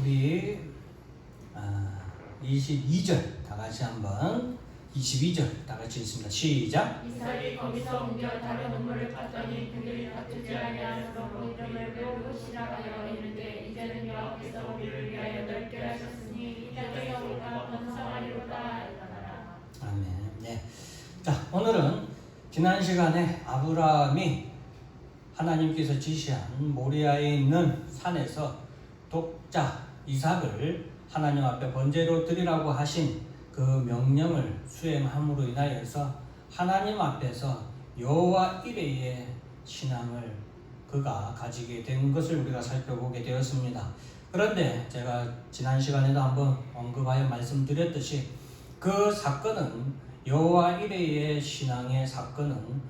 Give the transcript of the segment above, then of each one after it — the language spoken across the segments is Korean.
우리 22절 다 같이 한번 22절 다 같이 읽습니다. 시작. 이삭이 거기서 옮겨 다른 우물을 팠더니 그들이 다투지 아니하여서 그 이름을 배우고 시작하여 이르되 이제는 여호와께서 우리를 위하여 넓게 하셨으니 이제는 우리가 번성하리로다 하였더라. 아멘. 네. 자, 오늘은 지난 시간에 아브라함이 하나님께서 지시한 모리아에 있는 산에서 독자 이삭을 하나님 앞에 번제로 드리라고 하신 그 명령을 수행함으로 인하여서 하나님 앞에서 여호와 이레의 신앙을 그가 가지게 된 것을 우리가 살펴보게 되었습니다. 그런데 제가 지난 시간에도 한번 언급하여 말씀드렸듯이 그 사건은 여호와 이레의 신앙의 사건은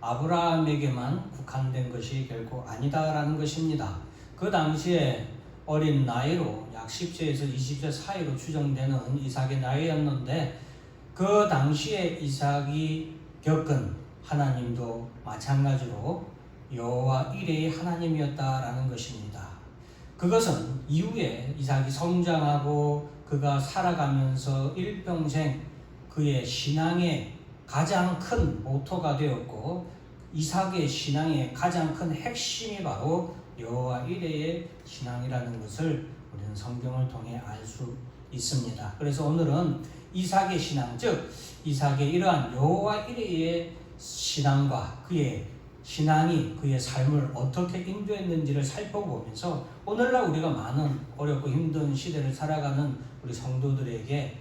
아브라함에게만 국한된 것이 결코 아니다라는 것입니다. 그 당시에 어린 나이로 약 10세에서 20세 사이로 추정되는 이삭의 나이였는데 그 당시에 이삭이 겪은 하나님도 마찬가지로 여호와 이레의 하나님이었다라는 것입니다. 그것은 이후에 이삭이 성장하고 그가 살아가면서 일평생 그의 신앙의 가장 큰 모토가 되었고 이삭의 신앙의 가장 큰 핵심이 바로 여호와 이레의 신앙이라는 것을 우리는 성경을 통해 알 수 있습니다. 그래서 오늘은 이삭의 신앙, 즉 이삭의 이러한 여호와 이레의 신앙과 그의 신앙이 그의 삶을 어떻게 인도했는지를 살펴보면서 오늘날 우리가 많은 어렵고 힘든 시대를 살아가는 우리 성도들에게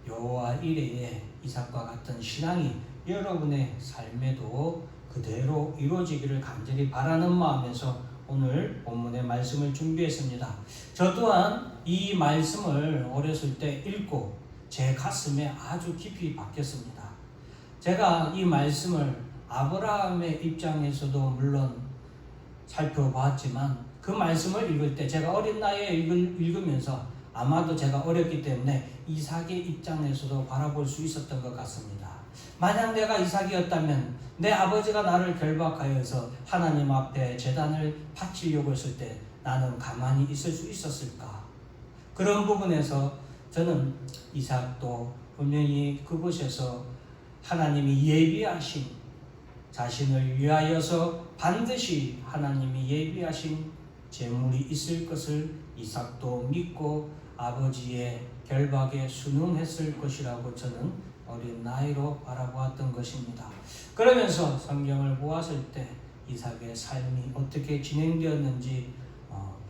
여호와 이레의 이삭과 같은 신앙이 여러분의 삶에도 그대로 이루어지기를 간절히 바라는 마음에서 오늘 본문의 말씀을 준비했습니다. 저 또한 이 말씀을 어렸을 때 읽고 제 가슴에 아주 깊이 박혔습니다. 제가 이 말씀을 아브라함의 입장에서도 물론 살펴봤지만 그 말씀을 읽을 때 제가 어린 나이에 읽으면서 아마도 제가 어렸기 때문에 이삭의 입장에서도 바라볼 수 있었던 것 같습니다. 만약 내가 이삭이었다면 내 아버지가 나를 결박하여서 하나님 앞에 제단을 바치려고 했을 때 나는 가만히 있을 수 있었을까? 그런 부분에서 저는 이삭도 분명히 그곳에서 하나님이 예비하신 자신을 위하여서 반드시 하나님이 예비하신 재물이 있을 것을 이삭도 믿고 아버지의 결박에 순응했을 것이라고 저는 어린 나이로 바라보았던 것입니다. 그러면서 성경을 보았을 때 이삭의 삶이 어떻게 진행되었는지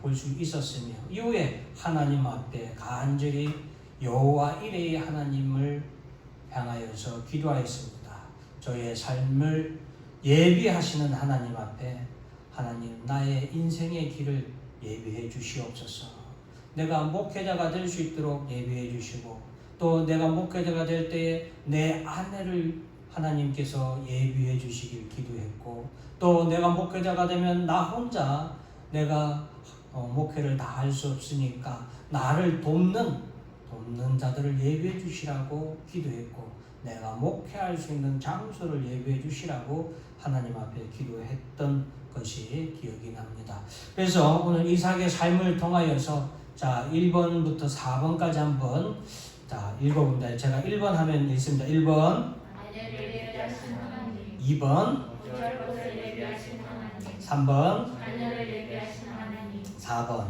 볼 수 있었으며 이후에 하나님 앞에 간절히 여호와 이레의 하나님을 향하여서 기도하였습니다. 저의 삶을 예비하시는 하나님 앞에 하나님 나의 인생의 길을 예비해 주시옵소서. 내가 목회자가 될 수 있도록 예비해 주시고 또 내가 목회자가 될 때에 내 아내를 하나님께서 예비해 주시길 기도했고 또 내가 목회자가 되면 나 혼자 내가 목회를 다 할 수 없으니까 나를 돕는 자들을 예비해 주시라고 기도했고 내가 목회할 수 있는 장소를 예비해 주시라고 하나님 앞에 기도했던 것이 기억이 납니다. 그래서 오늘 이삭의 삶을 통하여서 자 1번부터 4번까지 한번 읽어봅니다. 제가 1번 하면 읽습니다. 1번, 2번, 3번, 4번.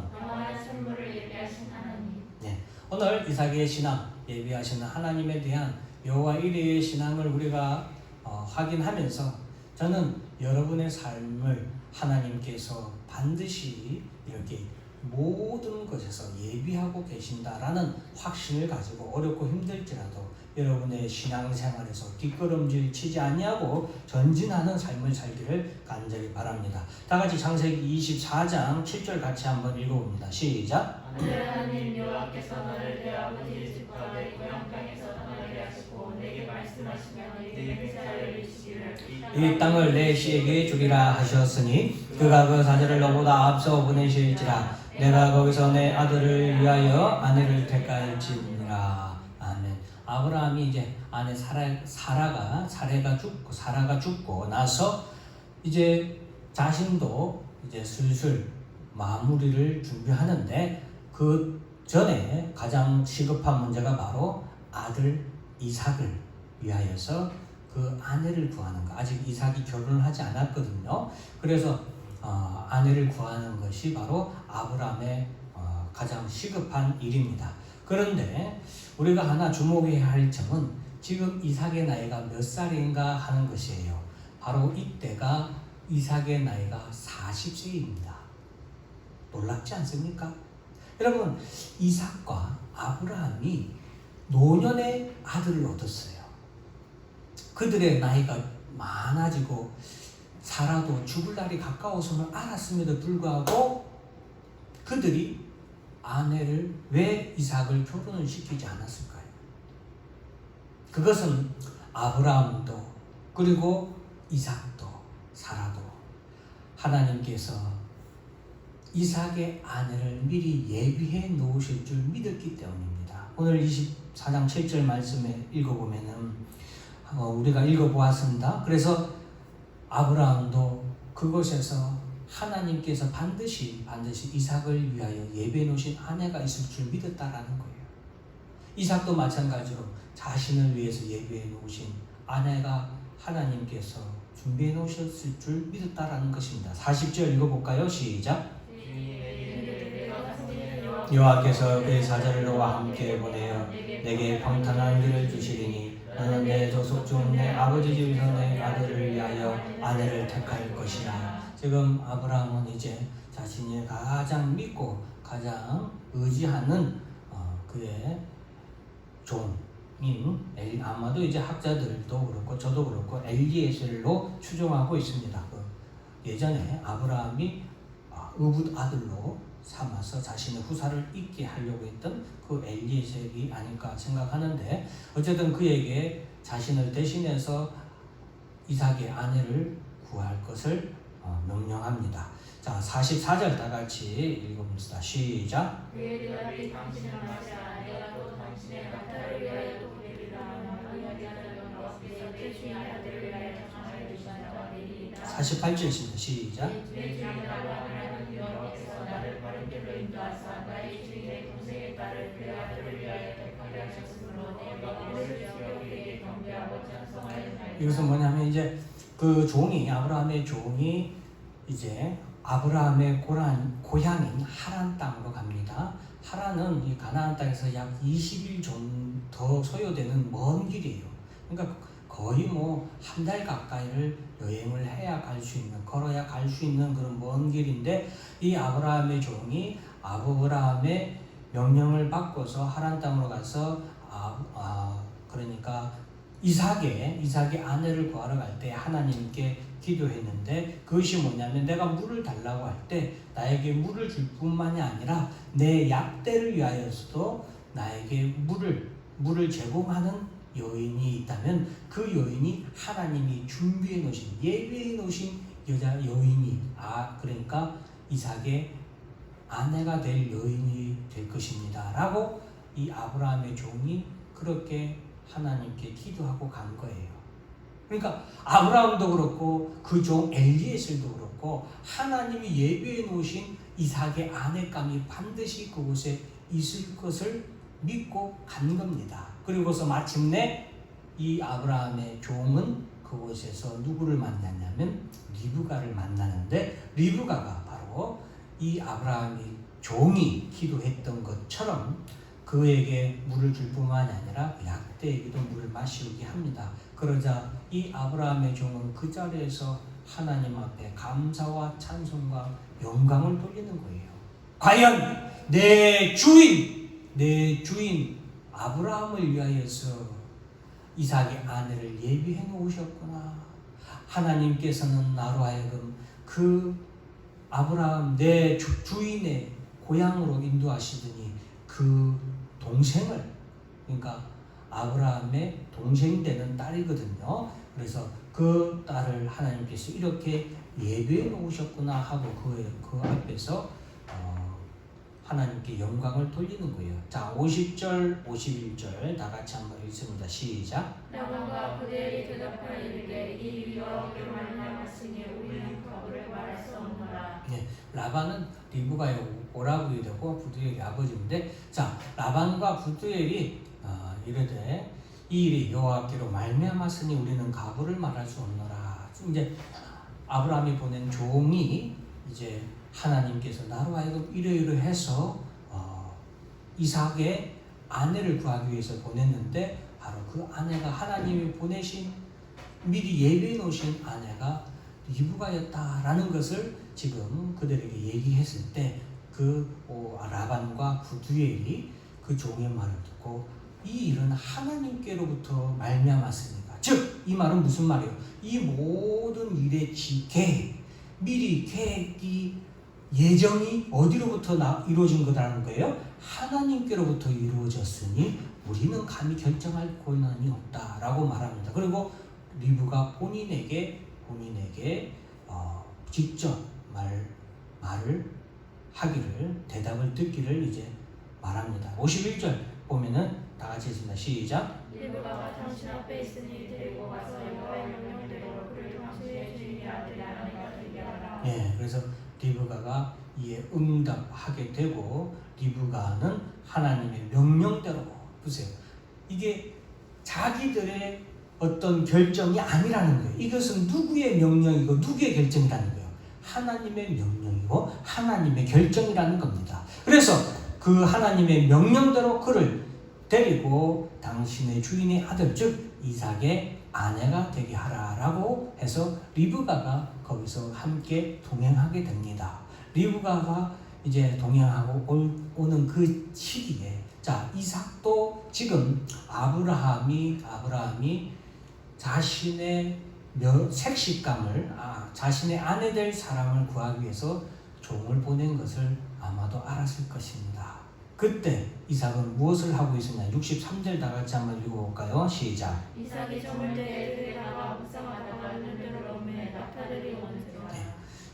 네, 오늘 이삭의 신앙, 예비하시는 하나님에 대한 여호와 이레의 신앙을 우리가 확인하면서 저는 여러분의 삶을 하나님께서 반드시 이렇게 모든 것에서 예비하고 계신다라는 확신을 가지고 어렵고 힘들지라도 여러분의 신앙생활에서 뒷걸음질 치지 아니하고 전진하는 삶을 살기를 간절히 바랍니다. 다같이 창세기 24장 7절 같이 한번 읽어봅니다. 시작. 하나님 여호와께서 너를 내 아버지 집과 내 고향 땅에서 떠나게 하시고 내게 말씀하시며 내게 맹세하여 주시기를 이 땅을 내 씨에게 주리라 하셨으니 그가 그 사자를 너보다 앞서 보내실지라 내가 거기서 내 아들을 위하여 아내를 택할지니라. 아멘. 아브라함이 이제 아내 사라가 죽고 나서 이제 자신도 이제 슬슬 마무리를 준비하는데 그 전에 가장 시급한 문제가 바로 아들 이삭을 위하여서 그 아내를 구하는 거. 아직 이삭이 결혼을 하지 않았거든요. 그래서 아내를 구하는 것이 바로 아브라함의 가장 시급한 일입니다. 그런데 우리가 하나 주목해야 할 점은 지금 이삭의 나이가 몇 살인가 하는 것이에요. 바로 이때가 이삭의 나이가 40세입니다. 놀랍지 않습니까? 여러분, 이삭과 아브라함이 노년의 아들을 얻었어요. 그들의 나이가 많아지고 살아도 죽을 날이 가까워서는 알았음에도 불구하고 그들이 아내를 왜 이삭을 결혼을 시키지 않았을까요? 그것은 아브라함도 그리고 이삭도 사라도 하나님께서 이삭의 아내를 미리 예비해 놓으실 줄 믿었기 때문입니다. 오늘 24장 7절 말씀에 읽어보면은 우리가 읽어보았습니다. 그래서 아브라함도 그곳에서 하나님께서 반드시 이삭을 위하여 예배해 놓으신 아내가 있을 줄 믿었다라는 거예요. 이삭도 마찬가지로 자신을 위해서 예배해 놓으신 아내가 하나님께서 준비해 놓으셨을 줄 믿었다라는 것입니다. 40절 읽어볼까요? 시작. 여호와께서 그의 사자를 너와 함께 보내어 내게 평탄한 길을 주시리니 너는 내 조속 중 내 아버지 집에서 내 아들을 위하여 아내를 택할 것이라. 지금 아브라함은 이제 자신이 가장 믿고 가장 의지하는 그의 종인 아마도 이제 학자들도 그렇고 저도 그렇고 엘리에셀로 추정하고 있습니다. 예전에 아브라함이 의붓 아들로 삼아서 자신의 후사를 잇게 하려고 했던 그 엘리에셀이 아닐까 생각하는데, 어쨌든 그에게 자신을 대신해서 이삭의 아내를 구할 것을 명령합니다. 자, 44절 다 같이 읽어봅시다. 시작. 그의 대답이 당신은 마시라. 내가 또 당신의 낙타를 위하여 도우리라. 너희 아들은 여호와께서 대신의 아들을 위하여 장을 주신다고 하리이다. 48절입니다. 시작. 내 주인이라고 하나님 여호와께서 나를 바른 길로 인도하사 나의 주인의 동생의 딸을 그의 아들을 위하여 택하게 하셨으므로 내가 그를 여호와께 경배하고 찬송하였나이다. 이것은 뭐냐면 이제 그 종이 아브라함의 종이 이제 아브라함의 고향인 하란 땅으로 갑니다. 하란은 이 가나안 땅에서 약 20일 정도 소요되는 먼 길이에요. 그러니까 거의 한 달 가까이를 여행을 해야 갈 수 있는, 걸어야 갈 수 있는 그런 먼 길인데, 이 아브라함의 종이 아브라함의 명령을 받고서 하란 땅으로 가서 그러니까 이삭의 아내를 구하러 갈 때 하나님께 기도했는데, 그것이 뭐냐면 내가 물을 달라고 할 때 나에게 물을 줄 뿐만이 아니라 내 약대를 위하여서도 나에게 물을 제공하는 여인이 있다면 그 여인이 하나님이 준비해 놓으신, 예비해 놓으신 여인이 그러니까 이삭의 아내가 될 여인이 될 것입니다 라고 이 아브라함의 종이 그렇게 하나님께 기도하고 간 거예요. 그러니까 아브라함도 그렇고 그 종 엘리에셀도 그렇고 하나님이 예비해 놓으신 이삭의 아내감이 반드시 그곳에 있을 것을 믿고 간 겁니다. 그리고서 마침내 이 아브라함의 종은 그곳에서 누구를 만났냐면 리브가를 만나는데, 리브가가 바로 이 아브라함이 종이 기도했던 것처럼 그에게 물을 줄 뿐만이 아니라 약대에게도 물을 마시게 합니다. 그러자 이 아브라함의 종은 그 자리에서 하나님 앞에 감사와 찬송과 영광을 돌리는 거예요. 과연 내 주인 아브라함을 위하여서 이삭의 아내를 예비해 놓으셨구나. 하나님께서는 나로 하여금 그 아브라함 내 주인의 고향으로 인도하시더니 그 동생을, 그러니까 아브라함의 동생 되는 딸이거든요. 그래서 그 딸을 하나님께서 이렇게 예배해 놓으셨구나 하고 그 앞에서 하나님께 영광을 돌리는 거예요. 자, 50절, 51절 다 같이 한번 읽습니다. 시작. 라반과 그들이 대답하여 이르되 이 여호와께로 말미암았으니 우리는 거부를 말할 수 없노라. 네, 라반은 리브가의 오라버니 되고 부두엘이 아버지인데, 자, 라반과 부두엘이 이르되 이 일이 여호와께로 말미암았으니 우리는 가부를 말할 수 없노라. 이제 아브라함이 보낸 종이 이제 하나님께서 나로 하여금 이러이러해서 이삭의 아내를 구하기 위해서 보냈는데, 바로 그 아내가 하나님이 보내신 미리 예비해 놓으신 아내가 리브가였다라는 것을 지금 그들에게 얘기했을 때, 그 라반과 부두엘이 그 종의 말을 듣고 이 일은 하나님께로부터 말미암았으니까, 즉 이 말은 무슨 말이에요? 이 모든 일의 계획, 미리 계획이 예정이 어디로부터 이루어진 거라는 거예요? 하나님께로부터 이루어졌으니 우리는 감히 결정할 권한이 없다라고 말합니다. 그리고 리브가 본인에게 직접 말을 하기를, 대답을 듣기를 이제 말합니다. 51절 보면은 다 같이 했습니다. 시작. 리브가가 당신 앞에 있으니 데리고 가서 여호와의 명령대로 그를 당신의 주인의 아들이 아내가 되게 하라. 예, 그래서 리브가가 이에 응답하게 되고, 리브가는 하나님의 명령대로, 보세요. 이게 자기들의 어떤 결정이 아니라는 거예요. 이것은 누구의 명령이고 누구의 결정이라는 거예요. 하나님의 명령이고 하나님의 결정이라는 겁니다. 그래서 그 하나님의 명령대로 그를 데리고 당신의 주인의 아들, 즉 이삭의 아내가 되게 하라라고 해서 리브가가 거기서 함께 동행하게 됩니다. 리브가가 이제 동행하고 오는 그 시기에, 자, 이삭도 지금 아브라함이 자신의 색식감을, 자신의 아내 될 사람을 구하기 위해서 종을 보낸 것을 아마도 알았을 것입니다. 그때 이삭은 무엇을 하고 있었냐? 63절 다 같이 한번 읽어볼까요? 시작. 이삭이 저물 때에 들에 나가 묵상하다가 눈들을 오매 낙타들이 오는지라. 네.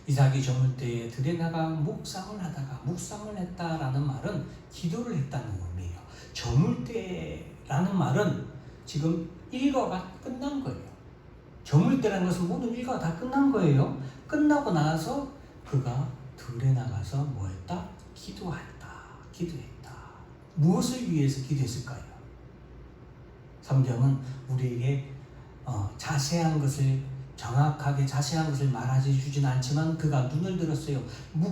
이삭이 저물 때에 들에 나가 묵상을 하다가, 묵상을 했다라는 말은 기도를 했다는 의미예요. 저물 때라는 말은 지금 일과가 끝난 거예요. 저물 때라는 것은 모든 일과가 다 끝난 거예요. 끝나고 나서 그가 들에 나가서 뭐 했다? 기도했다. 무엇을 위해서 기도했을까요? 성경은 우리에게 자세한 것을, 정확하게 자세한 것을 말하지 주진 않지만 그가 눈을 들었어요.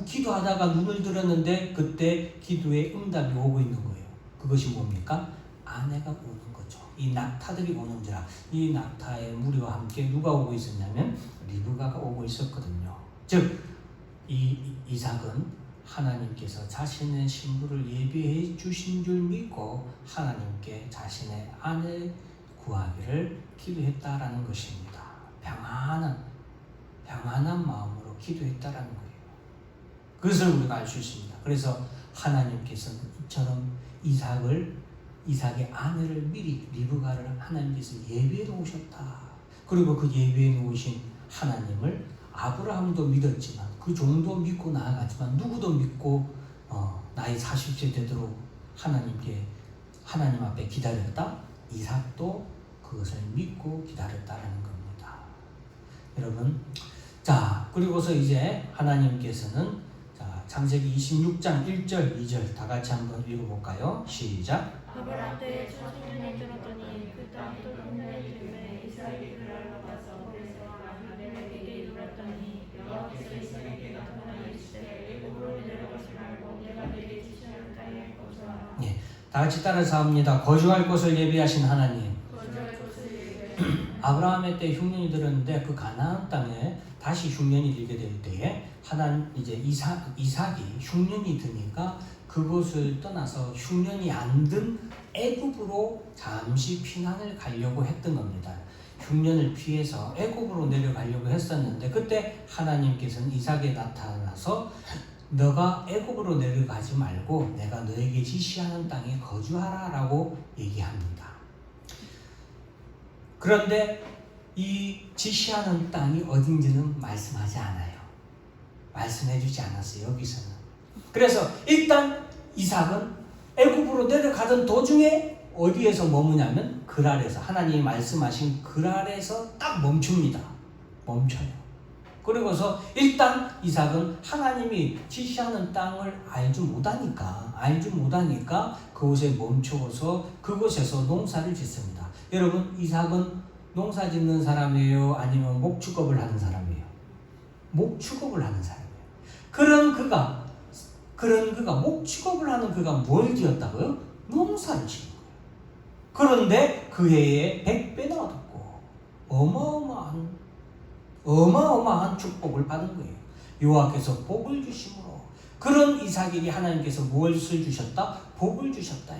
기도하다가 눈을 들었는데 그때 기도의 응답이 오고 있는 거예요. 그것이 뭡니까? 아내가 오는 거죠. 이 낙타들이 오는지라. 이 낙타의 무리와 함께 누가 오고 있었냐면 리브가가 오고 있었거든요. 즉 이삭은 하나님께서 자신의 신부를 예비해 주신 줄 믿고 하나님께 자신의 아내 구하기를 기도했다라는 것입니다. 평안한 마음으로 기도했다라는 거예요. 그것을 우리가 알 수 있습니다. 그래서 하나님께서는 이처럼 이삭의 아내를 미리, 리브가를 하나님께서 예비해 놓으셨다. 그리고 그 예비해 놓으신 하나님을 아브라함도 믿었지만, 그 종도 믿고 나아갔지만, 누구도 믿고 나이 40세 되도록 하나님 앞에 기다렸다. 이삭도 그것을 믿고 기다렸다라는 겁니다. 여러분, 자, 그리고서 이제 하나님께서는, 자, 창세기 26장 1절 2절 다 같이 한번 읽어볼까요? 시작. 아브라함 때에 초신년이 들었더니 그 땅이 또 풍년이 되매 이삭이 그랄로 가서 그래서 아비멜렉에게 이르렀더니 여호와께서 이삭에게 나타나 이르시되 애굽으로 내려가지 말고 내가 내게 지시하는 땅에 거주하라. 예, 다 같이 따라서 합니다. 거주할 곳을 예비하신 하나님. 거주할 곳을 예비하신 아브라함의 때 흉년이 들었는데 그 가나안 땅에 다시 흉년이 들게 될 때에 이제 이삭이 흉년이 드니까 그곳을 떠나서 흉년이 안 든 애굽으로 잠시 피난을 가려고 했던 겁니다. 흉년을 피해서 애굽으로 내려가려고 했었는데, 그때 하나님께서는 이삭에 나타나서 너가 애굽으로 내려가지 말고 내가 너에게 지시하는 땅에 거주하라 라고 얘기합니다. 그런데 이 지시하는 땅이 어딘지는 말씀하지 않아요. 말씀해주지 않았어요, 여기서는. 그래서 일단 이삭은 애굽으로 내려가던 도중에 어디에서 머무냐면 그랄에서, 하나님이 말씀하신 그랄에서 딱 멈춥니다. 멈춰요. 그리고서 일단 이삭은 하나님이 지시하는 땅을 알지 못하니까 그곳에 멈춰서 그곳에서 농사를 짓습니다. 여러분, 이삭은 농사 짓는 사람이에요? 아니면 목축업을 하는 사람이에요? 목축업을 하는 사람이에요. 그런 그가 목축업을 하는 그가 뭘 지었다고요? 농사를 지은 거예요. 그런데 그 해에 100배나 얻었고 어마어마한 축복을 받은 거예요. 여호와께서 복을 주심으로 그런 이삭에게 하나님께서 무엇을 주셨다? 복을 주셨다.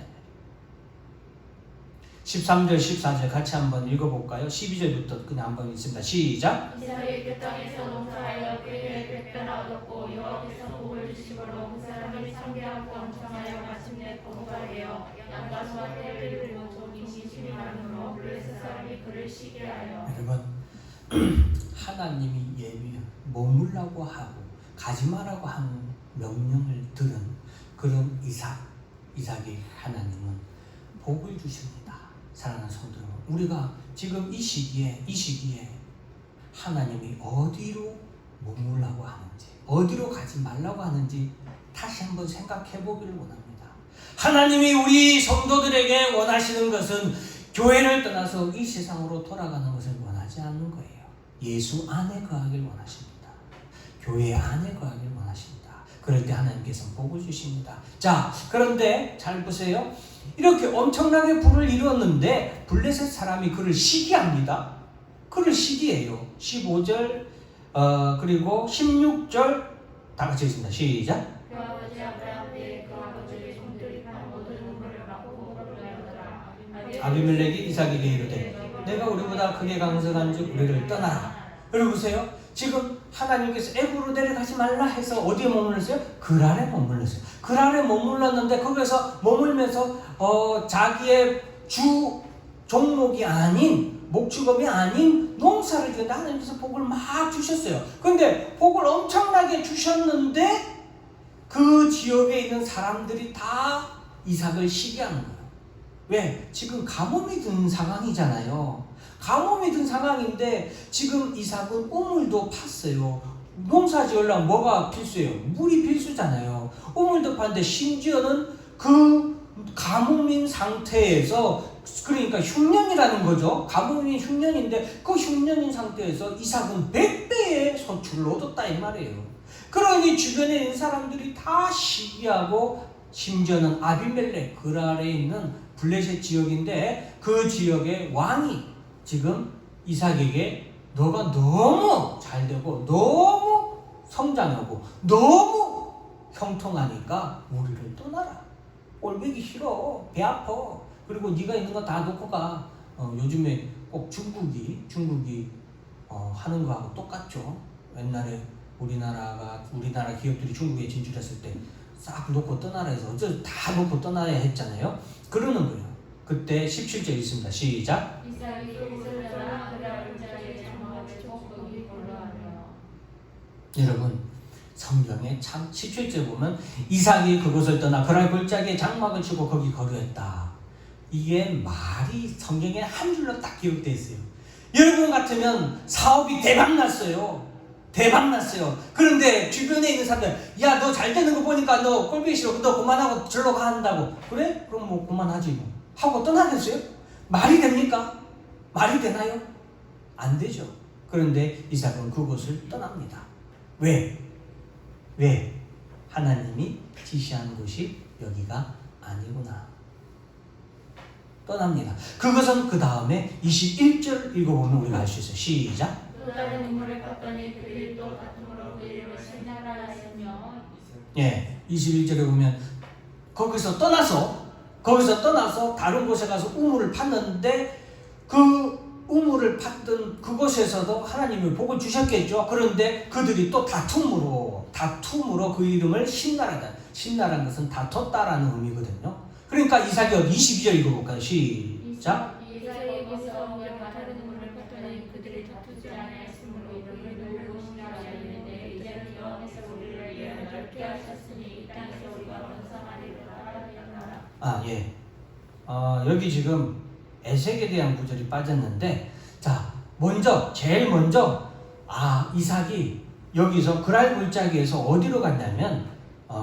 13절 14절 같이 한번 읽어볼까요? 12절부터 그냥 한번 읽습니다. 시작. 이삭이 그 땅에서 농사하여 그에게 100배나 얻었고 여호와께서 복을 주심으로 그 사람이 창대하고 번창하여 마침내 건강하여 양과 소와 떼를 두고 종이 심히 많으므로 블레셋 사람이 그를 시기하여. 여러분, 하나님이 머물라고 하고 가지 마라고 하는 명령을 들은 그런 이삭의 하나님은 복을 주십니다. 사랑하는 성도 여러분, 우리가 지금 이 시기에 하나님이 어디로 머물라고 하는지, 어디로 가지 말라고 하는지 다시 한번 생각해 보기를 원합니다. 하나님이 우리 성도들에게 원하시는 것은 교회를 떠나서 이 세상으로 돌아가는 것을 원하지 않는 거예요. 예수 안에 거하길 원하십니다. 교회 안에 거하길 원하십니다. 그럴 때 하나님께서 복을 주십니다. 자, 그런데 잘 보세요. 이렇게 엄청나게 부를 이루었는데 블레셋 사람이 그를 시기합니다. 그를 시기해요. 15절 그리고 16절 다 같이 읽습니다. 시작. 그 아버지 아브라함 때에 그 아버지의 종들이 판 모든 우물을 막고 그러하더라. 아비멜렉이 이삭에게 이르되 내가 우리보다 크게 강성한즉 우리를 떠나라. 여러분 보세요. 지금 하나님께서 애굽으로 내려가지 말라 해서 어디에 머물렀어요? 그랄에 머물렀어요. 그랄에 머물렀는데 거기서 머물면서 자기의 주 종목이 아닌 목축업이 아닌 농사를 지는데 하나님께서 복을 막 주셨어요. 그런데 복을 엄청나게 주셨는데 그 지역에 있는 사람들이 다 이삭을 시기하는 거예요. 왜? 지금 가뭄이 든 상황이잖아요. 가뭄이 든 상황인데 지금 이삭은 우물도 팠어요. 농사 지으려면 뭐가 필수예요? 물이 필수잖아요. 우물도 팠는데 심지어는 그 가뭄인 상태에서, 그러니까 흉년이라는 거죠. 가뭄이 흉년인데 그 흉년인 상태에서 이삭은 100배의 소출을 얻었다 이 말이에요. 그러니 주변에 있는 사람들이 다 시기하고, 심지어는 아비멜렉 그랄에 있는 블레셋 지역인데 그 지역의 왕이 지금 이삭에게 너가 너무 잘되고 너무 성장하고 너무 형통하니까 우리를 떠나라. 꼴보기 싫어. 배 아파. 그리고 네가 있는 거 다 놓고 가. 요즘에 꼭 중국이 하는 거하고 똑같죠. 옛날에 우리나라 기업들이 중국에 진출했을 때 싹 놓고 떠나라 해서 어쩌 다 놓고 떠나야 했잖아요. 그러는 거예요. 그때 17절 있습니다. 시작. 이삭이 그곳을 떠나 그랄 골짜기에 장막을 치고 거기 거류하며. 여러분, 성경에 참 17절 보면 이삭이 그곳을 떠나 그랄 골짜기에 장막을 치고 거기 거류했다. 이게 말이 성경에 한 줄로 딱 기록되어 있어요. 여러분 같으면 사업이 대박났어요. 그런데 주변에 있는 사람들, 야, 너 잘 되는 거 보니까 너 꼴보기 싫어. 너 그만하고 절로 가 한다고. 그래? 그럼 뭐 그만하지 뭐. 하고 떠나겠어요? 말이 됩니까? 말이 되나요? 안 되죠. 그런데 이삭은 그곳을 떠납니다. 왜? 하나님이 지시한 곳이 여기가 아니구나. 떠납니다. 그것은 그 다음에 21절 읽어보면 우리가 알 수 있어요. 시작. 또 다른 우물을 팠더니 그들이 또 같음으로 그 이름을 신나라 하였으며. 21절에 보면 거기서 떠나서 다른 곳에 가서 우물을 팠는데 그 우물을 팠던 그곳에서도 하나님이 복을 주셨겠죠. 그런데 그들이 또 다툼으로 그 이름을 신나라다. 신나라는 것은 다퉜다라는 의미거든요. 그러니까 이삭이 22절 읽어볼까요? 시작. 이삭이 거기서 다른 우물을 팠더니 그들이 다투지 아니하였으므로 이름을 누구시라 하였는데 이제는 여호와께서 우리를 위하여 넓게 하셨으니 이 땅에서 우리가 번성하리로다 하였노라. 여기 지금 에색에 대한 구절이 빠졌는데, 자, 제일 먼저 이삭이 여기서 그랄 골짜기에서 어디로 갔냐면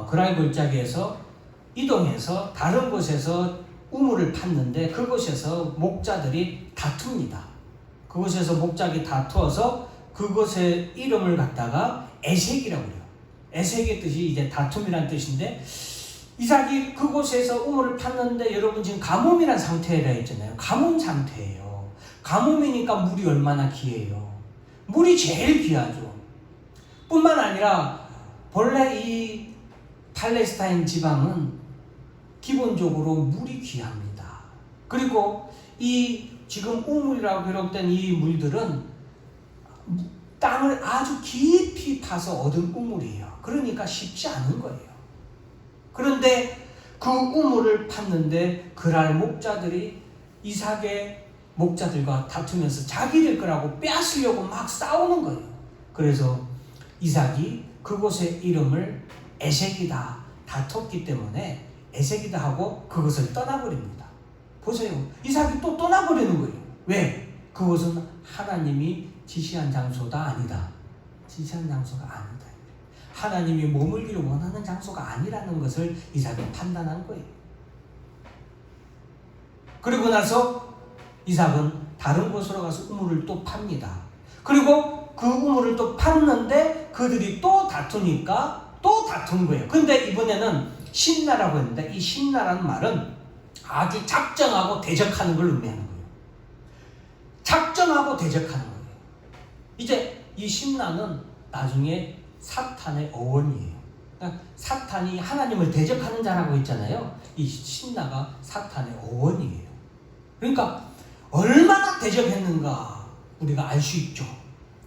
그랄 골짜기에서 이동해서 다른 곳에서 우물을 팠는데 그곳에서 목자들이 다툽니다. 그곳에서 목자들이 다투어서 그곳의 이름을 갖다가 에색이라고 해요. 에색의 뜻이 이제 다툼이라는 뜻인데 이삭이 그곳에서 우물을 팠는데 여러분 지금 가뭄이란 상태라 했잖아요. 가뭄 상태예요. 가뭄이니까 물이 얼마나 귀해요. 물이 제일 귀하죠. 뿐만 아니라 본래 이 팔레스타인 지방은 기본적으로 물이 귀합니다. 그리고 이 지금 우물이라고 기록된 이 물들은 땅을 아주 깊이 파서 얻은 우물이에요. 그러니까 쉽지 않은 거예요. 그런데 그 우물을 팠는데 그랄 목자들이 이삭의 목자들과 다투면서 자기들 거라고 빼앗으려고 막 싸우는 거예요. 그래서 이삭이 그곳의 이름을 에색이다 다퉜기 때문에 에색이다 하고 그것을 떠나버립니다. 보세요. 이삭이 또 떠나버리는 거예요. 왜? 그것은 하나님이 지시한 장소다 아니다. 지시한 장소가 아니다. 하나님이 머물기를 원하는 장소가 아니라는 것을 이삭이 판단한 거예요. 그리고 나서 이삭은 다른 곳으로 가서 우물을 또 팝니다. 그리고 그 우물을 또 팠는데 그들이 또 다투니까 또 다툰 거예요. 근데 이번에는 신나라고 했는데 이 신나라는 말은 아주 작정하고 대적하는 걸 의미하는 거예요. 작정하고 대적하는 거예요. 이제 이 신나는 나중에 사탄의 어원이에요. 그러니까 사탄이 하나님을 대적하는 자라고 했잖아요. 이 신나가 사탄의 어원이에요. 그러니까 얼마나 대적했는가 우리가 알 수 있죠.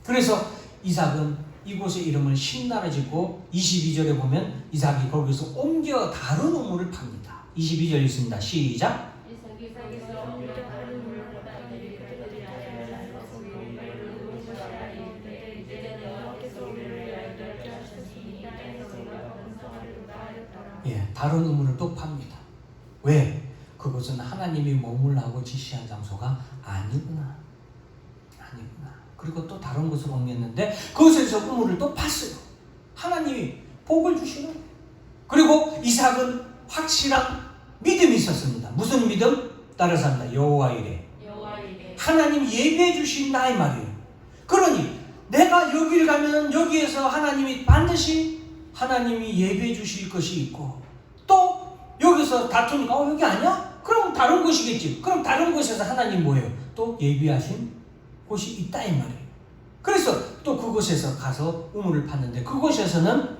그래서 이삭은 이곳의 이름을 신나라 짓고 22절에 보면 이삭이 거기서 옮겨 다른 우물을 팝니다. 22절 있습니다. 시작. 이삭에서 옮겨 다른 우물을 팠더니 그들이 아야를 이제는 여호와께서 우리를 위하여 넓게 하셨으니 이 땅에서 우리가 번성하리로다 하였더라. 예, 다른 우물을 또 팝니다. 왜? 그것은 하나님이 머물라고 지시한 장소가 아니구나. 그리고 또 다른 곳으로 옮겼는데 그곳에서 우물을 또 팠어요. 하나님이 복을 주시는 거예요. 그리고 이삭은 확실한 믿음이 있었습니다. 무슨 믿음? 따라서 합니다. 여호와 이래. 하나님 예비해 주신다 이 말이에요. 그러니 내가 여기를 가면 여기에서 하나님이 반드시 하나님이 예비해 주실 것이 있고 또 여기서 다투니까 여기 아니야? 그럼 다른 곳이겠지. 그럼 다른 곳에서 하나님 뭐예요? 또 예비하신 곳이 있다 이 말이에요. 그래서 또 그곳에서 가서 우물을 팠는데 그곳에서는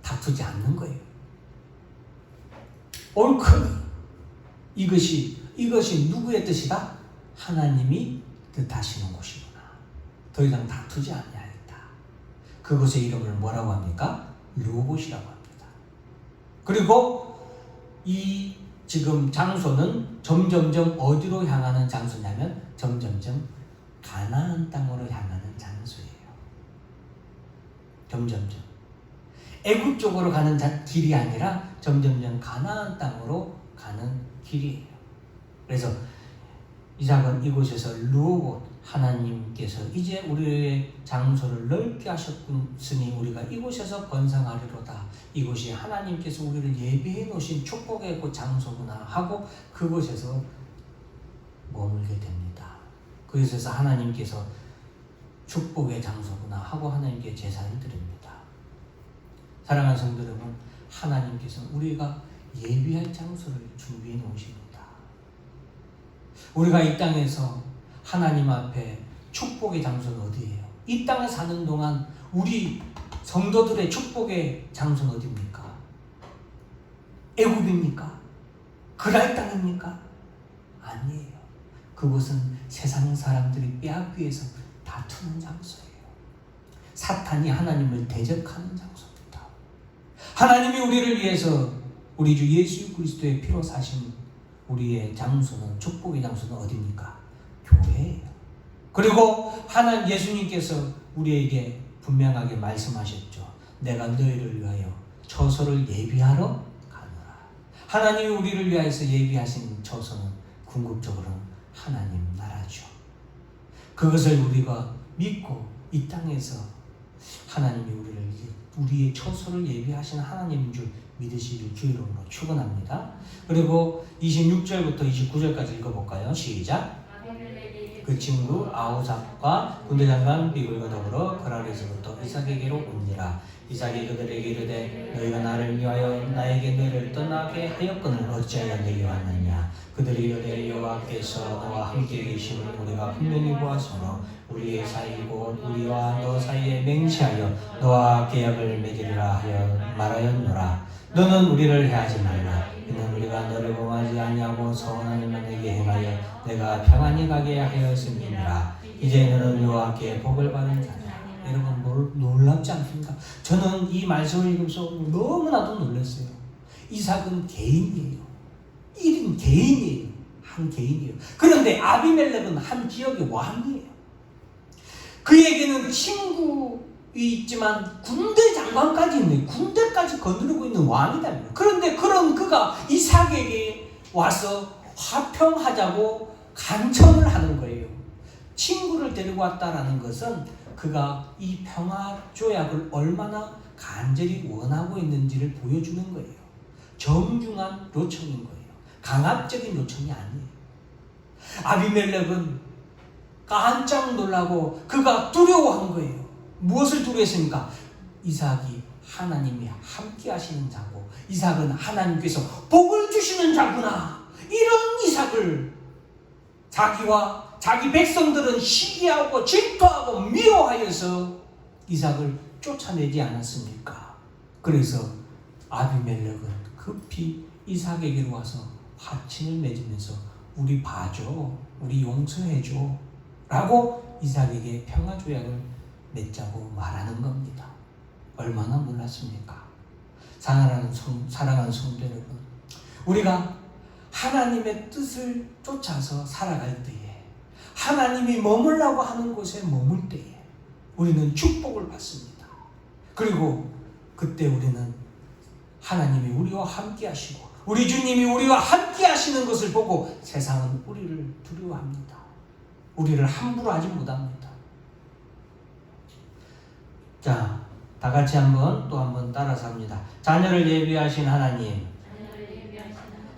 다투지 않는 거예요. 옳거니 이것이 누구의 뜻이다? 하나님이 뜻하시는 곳이구나. 더 이상 다투지 아니하였다. 그곳의 이름을 뭐라고 합니까? 르호봇이라고 합니다. 그리고 이 지금 장소는 점점점 어디로 향하는 장소냐면 점점점 가나안 땅으로 향하는 장소예요. 점점점 애굽 쪽으로 가는 길이 아니라 점점점 가나안 땅으로 가는 길이에요. 그래서 이삭은 이곳에서 르호봇 하나님께서 이제 우리의 장소를 넓게 하셨으니 우리가 이곳에서 번성하리로다. 이곳이 하나님께서 우리를 예비해 놓으신 축복의 그 장소구나 하고 그곳에서 머물게 됩니다. 그곳에서 하나님께서 축복의 장소구나 하고 하나님께 제사를 드립니다. 사랑하는 성도 여러분, 하나님께서 우리가 예비할 장소를 준비해 놓으십니다. 우리가 이 땅에서 하나님 앞에 축복의 장소는 어디예요? 이 땅에 사는 동안 우리 성도들의 축복의 장소는 어디입니까? 애굽입니까? 그랄 땅입니까? 아니에요. 그곳은 세상 사람들이 빼앗기 위해서 다투는 장소예요. 사탄이 하나님을 대적하는 장소입니다. 하나님이 우리를 위해서 우리 주 예수 그리스도의 피로 사신 우리의 장소는, 축복의 장소는 어디입니까? 교회예요. 그리고 하나님 예수님께서 우리에게 분명하게 말씀하셨죠. 내가 너희를 위하여 처소를 예비하러 가노라. 하나님이 우리를 위하여서 예비하신 처소는 궁극적으로는 하나님 나라죠. 그것을 우리가 믿고 이 땅에서 하나님이 우리의 처소를 예비하신 하나님인 줄 믿으시길 주의 이름으로 축원합니다. 그리고 26절부터 29절까지 읽어볼까요? 시작. 그 친구 아우삭과 군대장관 비굴과 더불어 그랄에서부터 이삭에게로 옵니라. 이삭이 그들에게 이르되 너희가 나를 위하여 나에게 너희를 떠나게 하였거늘 어찌하여 내게 왔느냐. 그들이 이르되 여호와께서 너와 함께 계심을 우리가 분명히 보았으므로 우리의 사이고 우리와 너 사이에 맹세하여 너와 계약을 맺으리라 하여 말하였노라. 너는 우리를 해하지 말라. 이는 우리가 너를 범하지 아니하고 서원한 일만 내게 행하여 내가 평안히 가게 하였음이니라. 이제 너는 여호와께 복을 받은 자라. 여러분 놀랍지 않습니까? 저는 이 말씀을 읽으면서 너무나도 놀랐어요. 이삭은 개인이에요. 1인 개인이에요. 한 개인이에요. 그런데 아비멜렉은 한 지역의 왕이에요. 그에게는 친구 있지만 군대 장관까지 있는, 군대까지 거느리고 있는 왕이다. 그런데 그런 그가 이삭에게 와서 화평하자고 간청을 하는 거예요. 친구를 데리고 왔다라는 것은 그가 이 평화 조약을 얼마나 간절히 원하고 있는지를 보여주는 거예요. 정중한 요청인 거예요. 강압적인 요청이 아니에요. 아비멜렉은 깜짝 놀라고 그가 두려워한 거예요. 무엇을 두려워했습니까? 이삭이 하나님이 함께 하시는 자고 이삭은 하나님께서 복을 주시는 자구나. 이런 이삭을 자기와 자기 백성들은 시기하고 질투하고 미워하여서 이삭을 쫓아내지 않았습니까? 그래서 아비멜렉은 급히 이삭에게로 와서 화친을 맺으면서 우리 봐줘, 우리 용서해줘 라고 이삭에게 평화조약을 맺자고 말하는 겁니다. 얼마나 몰랐습니까? 사랑하는 성도 여러분, 우리가 하나님의 뜻을 쫓아서 살아갈 때에 하나님이 머물라고 하는 곳에 머물 때에 우리는 축복을 받습니다. 그리고 그때 우리는 하나님이 우리와 함께 하시고 우리 주님이 우리와 함께 하시는 것을 보고 세상은 우리를 두려워합니다. 우리를 함부로 하지 못합니다. 자, 다 같이 또 한번 따라서 합니다. 자녀를 예비하신 하나님.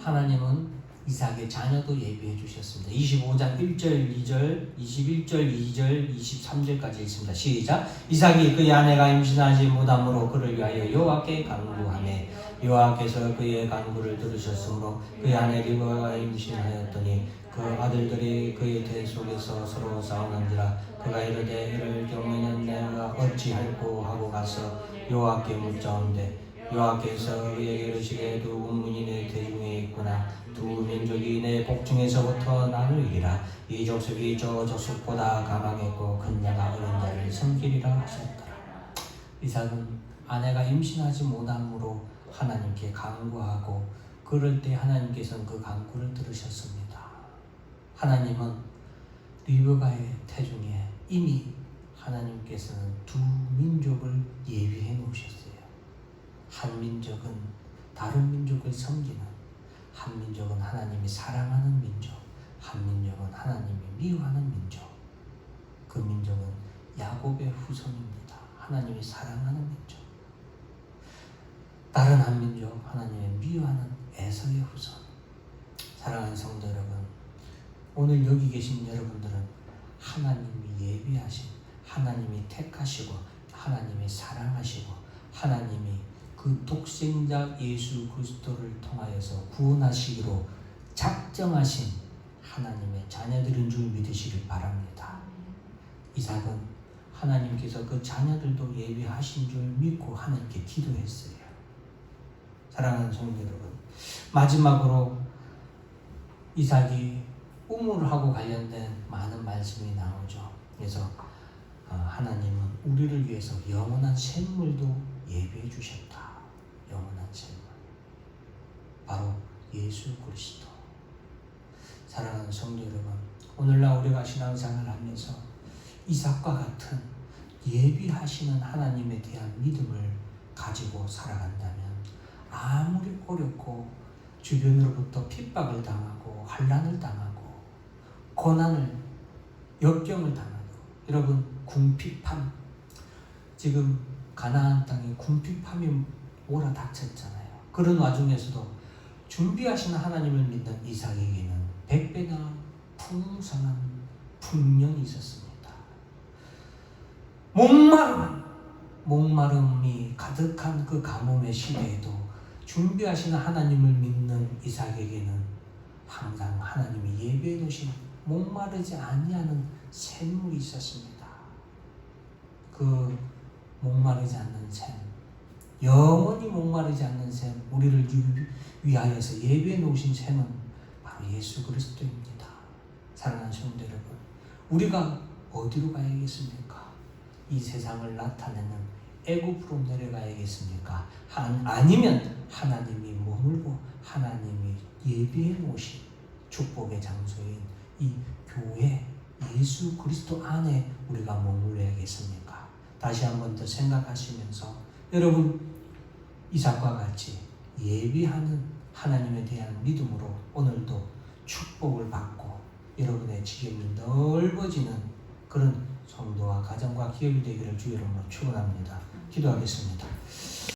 하나님은 이삭의 자녀도 예비해 주셨습니다. 25장 1절, 2절, 21절, 2절, 23절까지 있습니다. 시작. 이삭이 그의 아내가 임신하지 못함으로 그를 위하여 여호와께 간구하매 여호와께서 그의 간구를 들으셨으므로 그의 아내 리브가가 임신하였더니 그 아들들이 그의 태 속에서 서로 싸우는지라 그가 이르되 이럴 경우에는 내가 어찌할꼬 하고 가서 여호와께 묻자온대 여호와께서 그에게 이르시되 두 운문이 내 태 중에 있구나. 두 민족이 내 복중에서부터 나누리라. 이 족속이 저 족속보다 가망했고 큰 자가 어린 자를 섬기리라 하셨더라. 이삭은 아내가 임신하지 못함으로 하나님께 간구하고 그럴 때 하나님께서는 그 간구를 들으셨습니다. 하나님은 리브가의 태중에 이미 하나님께서는 두 민족을 예비해 놓으셨어요. 한 민족은 다른 민족을 섬기는, 한 민족은 하나님이 사랑하는 민족, 한 민족은 하나님이 미워하는 민족. 그 민족은 야곱의 후손입니다. 하나님이 사랑하는 민족. 다른 한 민족, 하나님의 미워하는 에서의 후손. 사랑하는 성도 여러분, 오늘 여기 계신 여러분들은 하나님이 예비하신, 하나님이 택하시고 하나님이 사랑하시고 하나님이 그 독생자 예수 그리스도를 통하여서 구원하시기로 작정하신 하나님의 자녀들인 줄 믿으시길 바랍니다. 이삭은 하나님께서 그 자녀들도 예비하신 줄 믿고 하나님께 기도했어요. 사랑하는 성도 여러분, 마지막으로 이삭이 우물하고 관련된 많은 말씀이 나오죠. 그래서 하나님은 우리를 위해서 영원한 샘물도 예비해 주셨다. 영원한 샘물, 바로 예수 그리스도. 사랑하는 성도 여러분, 오늘날 우리가 신앙생활을 하면서 이삭과 같은 예비하시는 하나님에 대한 믿음을 가지고 살아간다면 아무리 어렵고 주변으로부터 핍박을 당하고 환난을 당하고 고난을 역경을 당하고 여러분 궁핍함, 지금 가나안 땅에 궁핍함이 몰아닥쳤잖아요. 그런 와중에서도 준비하시는 하나님을 믿는 이삭에게는 100배나 풍성한 풍년이 있었습니다. 목마름이 가득한 그 가뭄의 시대에도 준비하시는 하나님을 믿는 이삭에게는 항상 하나님이 예배해 놓으신 목마르지 아니하는 샘물이 있었습니다. 그 목마르지 않는 샘, 영원히 목마르지 않는 샘, 우리를 위하여서 예배해 놓으신 샘은 바로 예수 그리스도입니다. 사랑하는 성도 여러분, 우리가 어디로 가야겠습니까? 이 세상을 나타내는 애굽으로 내려가야겠습니까? 아니면 하나님이 머물고 하나님이 예비해 놓으신 축복의 장소인 이 교회 예수 그리스도 안에 우리가 머물러야겠습니까? 다시 한 번 더 생각하시면서 여러분 이삭과 같이 예비하는 하나님에 대한 믿음으로 오늘도 축복을 받고 여러분의 지경이 넓어지는 그런 성도와 가정과 기업이 되기를 주의 이름으로 축원합니다. 기도하겠습니다.